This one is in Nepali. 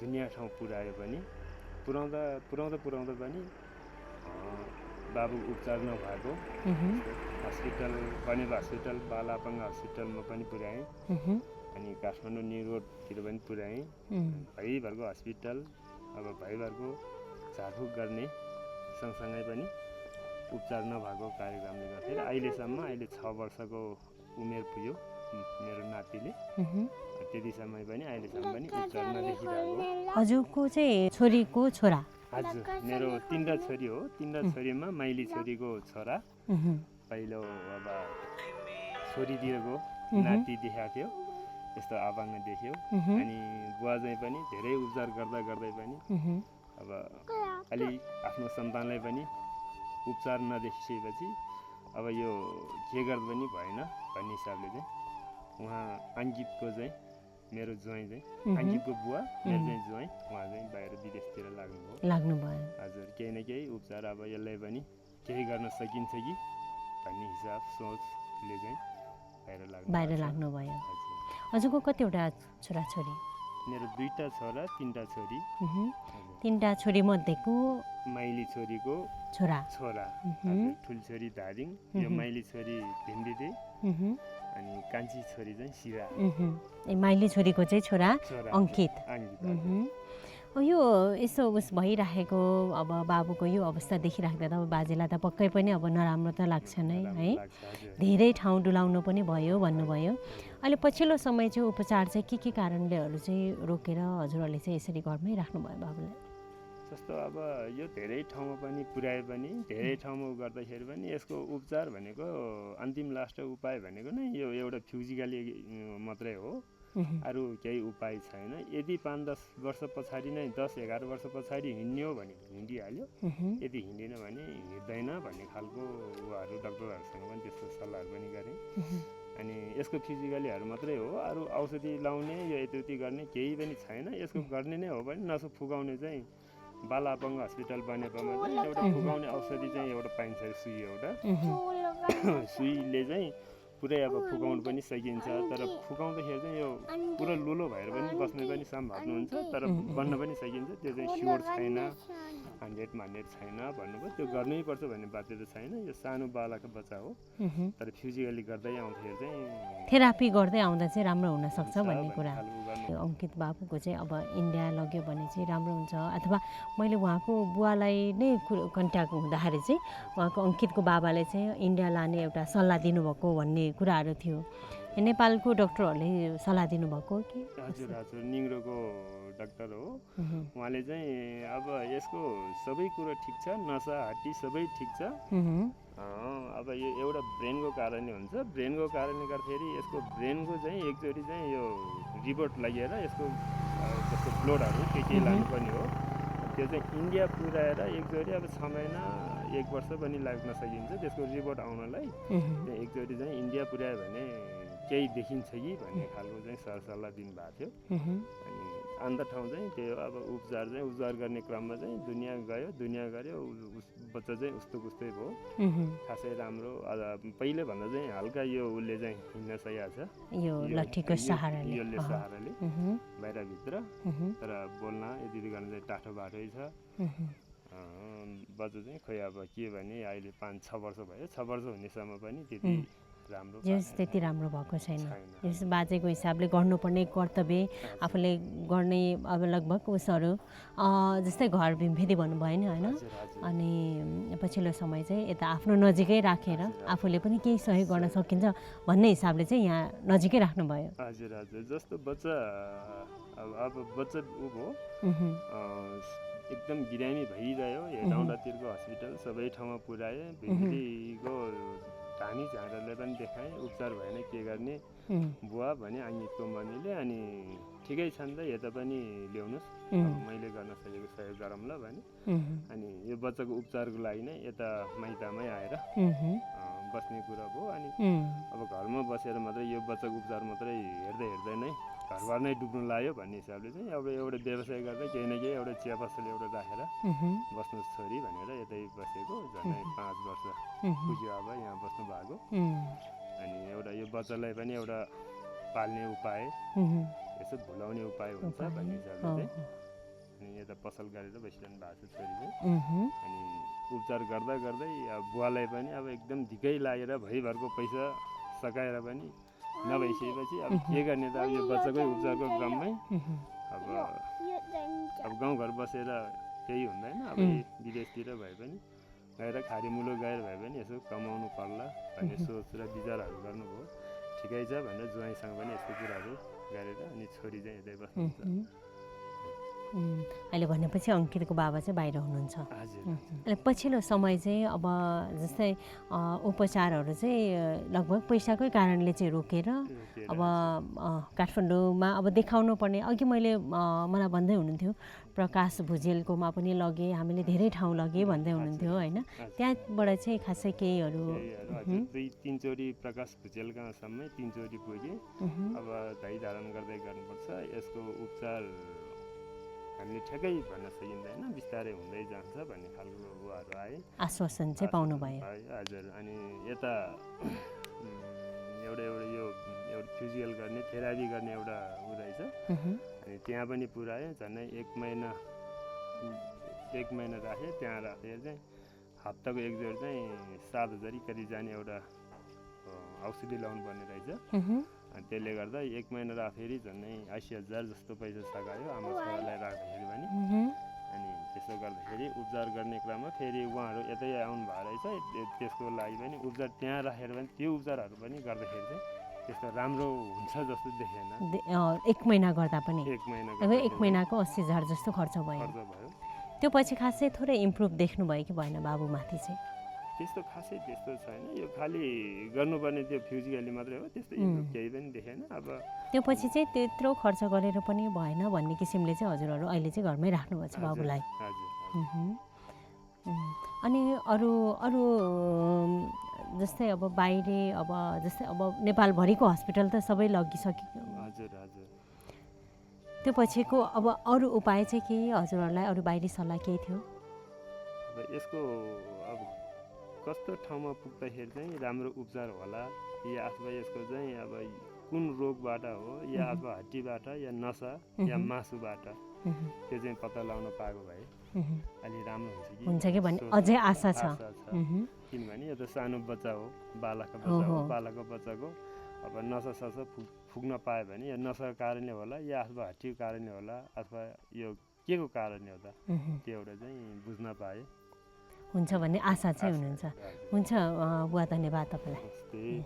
दुनियाँ ठाउँ पुर्यायो पनि पुर्याउँदा पनि बाबु उपचार नभएको हस्पिटल बनेपा हस्पिटल बालापाङ्गा हस्पिटलमा पनि पुर्याएँ अनि काठमाडौँ न्यु रोडतिर पनि पुर्याएँ भैभरको हस्पिटल अब भैभरको झारफुक गर्ने सँगसँगै पनि उपचार नभएको कार्यक्रमले गर्दाखेरि अहिले 6 वर्षको उमेर पुग्यो मेरो नातिले त्यति समय पनि अहिलेसम्म पनि उपचार नदेखिरहेको। हजुरको चाहिँ छोरीको छोरा? हजुर मेरो 3टा छोरी हो। 3टा छोरीमा माइली छोरीको छोरा पहिलो अब छोरी दिएको नाति देखाएको थियो यस्तो आवाङ्ग देख्यो अनि बुवा चाहिँ पनि धेरै उपचार गर्दै पनि अब अलि आफ्नो सन्तानलाई पनि उपचार नदेखिसकेपछि अब यो के गर्दा पनि भएन भन्ने हिसाबले चाहिँ उहाँ अङ्कितको चाहिँ मेरो ज्वाइँ चाहिँ अङ्कितको बुवा मेरो चाहिँ ज्वाइँ उहाँ चाहिँ बाहिर विदेशतिर लाग्नुभयो। हजुर केही न केही उपचार अब यसलाई पनि केही गर्न सकिन्छ कि भन्ने हिसाब सोचले चाहिँ बाहिर लाग्नुभयो। हजुरको कतिवटा छोराछोरी? मेरो 2टा छोरा 3टा छोरी। 3टा छोरी मध्येको माइली छोरीको छोरा ठुल छोरी धादिङ, यो माइली छोरी भिन्दिदे अनि कान्छी छोरी चाहिँ शिवा। माइली छोरीको चाहिँ छोरा अङ्कित। यो यसो उस भइराखेको अब बाबुको यो अवस्था देखिराख्दा त अब बाजेलाई त पक्कै पनि अब नराम्रो त लाग्छ नै है। धेरै ठाउँ डुलाउनु पनि भयो भन्नुभयो। अहिले पछिल्लो समय चाहिँ उपचार चाहिँ के कारणलेहरू चाहिँ रोकेर हजुरहरूले चाहिँ यसरी घरमै राख्नुभयो बाबुलाई? जस्तो अब यो धेरै ठाउँमा पनि पुर्याए पनि धेरै ठाउँमा गर्दाखेरि पनि यसको उपचार भनेको अन्तिम लास्ट उपाय भनेको नै यो एउटा फिजिकली मात्रै हो, अरू केही उपाय छैन। यदि 5-10 वर्ष पछाडि नै 10-11 वर्ष पछाडि हिँड्ने हो भने हिँडिहाल्यो, यदि हिँडेन भने हिँड्दैन भन्ने खालको उहाँहरू डक्टरहरूसँग पनि त्यस्तो सल्लाहहरू पनि गरेँ। अनि यसको फिजिकलीहरू मात्रै हो, अरू औषधि लाउने यो यति गर्ने केही पनि छैन। यसको गर्ने नै हो भने नसो फुकाउने चाहिँ बालापाङ्गा हस्पिटल बनेपामा चाहिँ एउटा फुकाउने औषधि चाहिँ एउटा पाइन्छ, सुई एउटा सुईले चाहिँ पुरै अब फुकाउनु पनि सकिन्छ। तर फुकाउँदाखेरि चाहिँ यो पुरा लुलो भएर पनि बस्ने पनि सम्भावना हुन्छ, तर बन्न पनि सकिन्छ। त्यो चाहिँ स्योर छैन, 100% छैन भन्नुभयो। त्यो गर्नै पर्छ भन्ने बाध्यता छैन। यो सानो बालकको बच्चा हो, तर फिजिकली गर्दै आउँदाखेरि चाहिँ थेरापी गर्दै आउँदा चाहिँ राम्रो हुनसक्छ भन्ने कुरा। अङ्कित बाबुको चाहिँ अब इन्डिया लग्यो भने चाहिँ राम्रो हुन्छ, अथवा मैले उहाँको बुवालाई नै कन्ट्याक्ट हुँदाखेरि चाहिँ उहाँको अङ्कितको बाबाले चाहिँ इन्डिया लाने एउटा सल्लाह दिनुभएको भन्ने कुराहरू थियो। नेपालको डक्टरहरूले सल्लाह दिनुभएको कि? हजुर निङ्ग्रोको डाक्टर हो उहाँले चाहिँ अब यसको सबै कुरो ठिक छ, नसा हड्डी सबै ठिक छ। अब यो एउटा ब्रेनको कारणले हुन्छ। ब्रेनको कारणले गर्दाखेरि यसको ब्रेनको चाहिँ एकचोटि चाहिँ यो रिपोर्ट लगेर यसको जस्तो ब्लडहरू के लानुपर्ने हो, त्यो चाहिँ इन्डिया पुर्याएर एकचोटि अब 6 महिना 1 वर्ष पनि लाग्न सकिन्छ त्यसको रिपोर्ट आउनलाई। त्यो एकचोटि चाहिँ इन्डिया पुर्यायो भने केही देखिन्छ कि भन्ने खालको चाहिँ सरसल्लाह दिनुभएको थियो। अनि अन्त ठाउँ चाहिँ त्यो अब उपचार गर्ने क्रममा चाहिँ दुनियाँ गऱ्यो, बच्चा चाहिँ उस्तै भयो, खासै राम्रो। पहिले भन्दा चाहिँ हल्का यो उसले चाहिँ हिँड्न सकेको छ, यो लट्ठीको सहाराले बाहिरभित्र, तर बोल्न यति गर्न चाहिँ टाठो बाटै छ। बच्चा चाहिँ खोइ अब के भने अहिले 5-6 वर्ष भयो, 6 वर्ष हुनेसम्म पनि त्यति राम्रो भएको छैन। यस बाजेको हिसाबले गर्नुपर्ने कर्तव्य आफूले गर्ने अब लगभग उसहरू जस्तै घर भेदी भन्नुभयो नि होइन। अनि पछिल्लो समय चाहिँ यता आफ्नो नजिकै राखेर आफूले पनि केही सहयोग गर्न सकिन्छ भन्ने हिसाबले चाहिँ यहाँ नजिकै राख्नुभयो। हजुर जस्तो बच्चा अब बच्चा ऊ भयो एकदम बिरामी भइरह्यो, हेटौँडातिरको हस्पिटल सबै ठाउँमा पुर्याएँ, भिन्डीको धानी झाँडालाई पनि देखाएँ, उपचार भएन के गर्ने बुवा भने अङ्कितको मम्मीले। अनि ठिकै छन् त यता पनि ल्याउनुहोस्, मैले गर्न सकेको सहयोग गरौँला भने। अनि यो बच्चाको उपचारको लागि नै यता माइतमै आएर बस्ने कुरा भयो। अनि अब घरमा बसेर मात्रै यो बच्चाको उपचार मात्रै हेर्दै नै घरबार नै डुब्नु लाग्यो भन्ने हिसाबले चाहिँ एउटा व्यवसाय गर्दा केही न केही एउटा चिया पसल एउटा राखेर बस्नुहोस् छोरी भनेर यतै बसेको। झन्डै 5 वर्ष पुग्यो अब यहाँ बस्नु भएको। अनि एउटा यो बच्चालाई पनि एउटा पाल्ने उपाय, यसो भुलाउने उपाय हुन्छ भन्ने हिसाबले चाहिँ पसल गरेर बसिरहनु भएको छ छोरी चाहिँ। उहुँ, अनि उपचार गर्दा गर्दै अब बुवालाई पनि अब एकदम धिकै लागेर भैभरको पैसा सकाएर पनि नभइसकेपछि अब के गर्ने त अब यो बच्चाकै उपचारको क्रममै उहुँ, अब गाउँघर बसेर केही हुँदैन अब विदेशतिर भए पनि गएर खाडी मुलुक गएर भए पनि यसो कमाउनु पर्ला भन्ने सोच र विचारहरू गर्नुभयो। ठिकै छ भनेर ज्वाइँसँग पनि यस्तो कुराहरू गरेर अनि छोरी चाहिँ यतै बस्नुहुन्छ। अहिले भनेपछि अङ्कितको बाबा चाहिँ बाहिर हुनुहुन्छ। हजुर अहिले पछिल्लो समय चाहिँ अब जस्तै उपचारहरू चाहिँ लगभग पैसाकै कारणले चाहिँ रोकेर अब काठमाडौँमा अब देखाउनु पर्ने, अघि मैले मलाई भन्दै हुनुहुन्थ्यो प्रकाश भुजेलकोमा पनि लगे, हामीले धेरै ठाउँ लगे भन्दै हुनुहुन्थ्यो होइन, त्यहाँबाट चाहिँ खासै केहीहरू 2-3 चोटि प्रकाश भुजेलकासम्मै 3 चोटि पुगे। अब धै धारण गर्दै गर्नुपर्छ, यसको उपचार हामीले ठ्याक्कै भन्न सकिँदैन, बिस्तारै हुँदै जान्छ भन्ने खालको उहाँहरू आए, आश्वासन चाहिँ पाउनुभयो। हजुर। अनि यता एउटा यो एउटा फिजिकल गर्ने थेरापी गर्ने एउटा ऊ रहेछ, अनि त्यहाँ पनि पुऱ्यायो। झन्डै 1 महिना राखेँ। त्यहाँ राखेर चाहिँ हप्ताको 1 जोड चाहिँ 7,000 कति जाने एउटा औषधि लाउनु पर्ने रहेछ। अनि त्यसले गर्दा 1 महिना राखेर झन्डै 80,000 जस्तो पैसा सकायो आमा छोरालाई राख्दाखेरि पनि। अनि त्यसो गर्दाखेरि उपचार गर्ने क्रममा फेरि उहाँहरू यतै आउनु भएको रहेछ, त्यसको लागि पनि उपचार त्यहाँ राखेर पनि त्यो उपचारहरू पनि गर्दाखेरि चाहिँ त्यस्तो राम्रो हुन्छ जस्तो देखेन। 1 महिना गर्दा पनि 1 महिना अब 1 महिनाको 80,000 जस्तो खर्च भयो। त्यो पछि खासै थोरै इम्प्रुभ देख्नुभयो कि भएन बाबुमाथि चाहिँ? त्यस्तो खासै त्यस्तो छैन, यो खालि गर्नुपर्ने त्यो फिजिकली मात्रै हो, त्यस्तो केही पनि देखेन। अब त्यो पछि चाहिँ त्यत्रो खर्च गरेर पनि भएन भन्ने किसिमले चाहिँ हजुरहरू अहिले चाहिँ घरमै राख्नुभएको छ बाबुलाई। अनि अरू अरू जस्तै अब बाहिरी अब जस्तै अब नेपालभरिको हस्पिटल त सबै लगिसक्यो। हजुर हजुर। त्यो पछिको अब अरू उपाय चाहिँ के हजुरहरूलाई अरू बाहिरी सल्लाह केही थियो? अब यसको अब कस्तो ठाउँमा पुग्दाखेरि चाहिँ राम्रो उपचार होला, या अथवा यसको चाहिँ अब कुन रोगबाट हो, या अथवा हड्डीबाट या नसा या मासुबाट, त्यो चाहिँ पत्ता लगाउन पाएको भए अलि राम्रो हुन्छ कि भन्ने अझै आशा छ। किनभने यो त सानो बच्चा हो, बालकको बच्चा हो, बालकको बच्चाको अब नसा ससा पुग्न पायो भने यो नसाको कारणले होला, या अथवा हड्डीको कारणले होला, अथवा यो के को कारणले हो त, त्यो एउटा चाहिँ बुझ्न पाए हुन्छ भन्ने आशा चाहिँ हुनुहुन्छ। हुन्छ बुवा, धन्यवाद तपाईँलाई।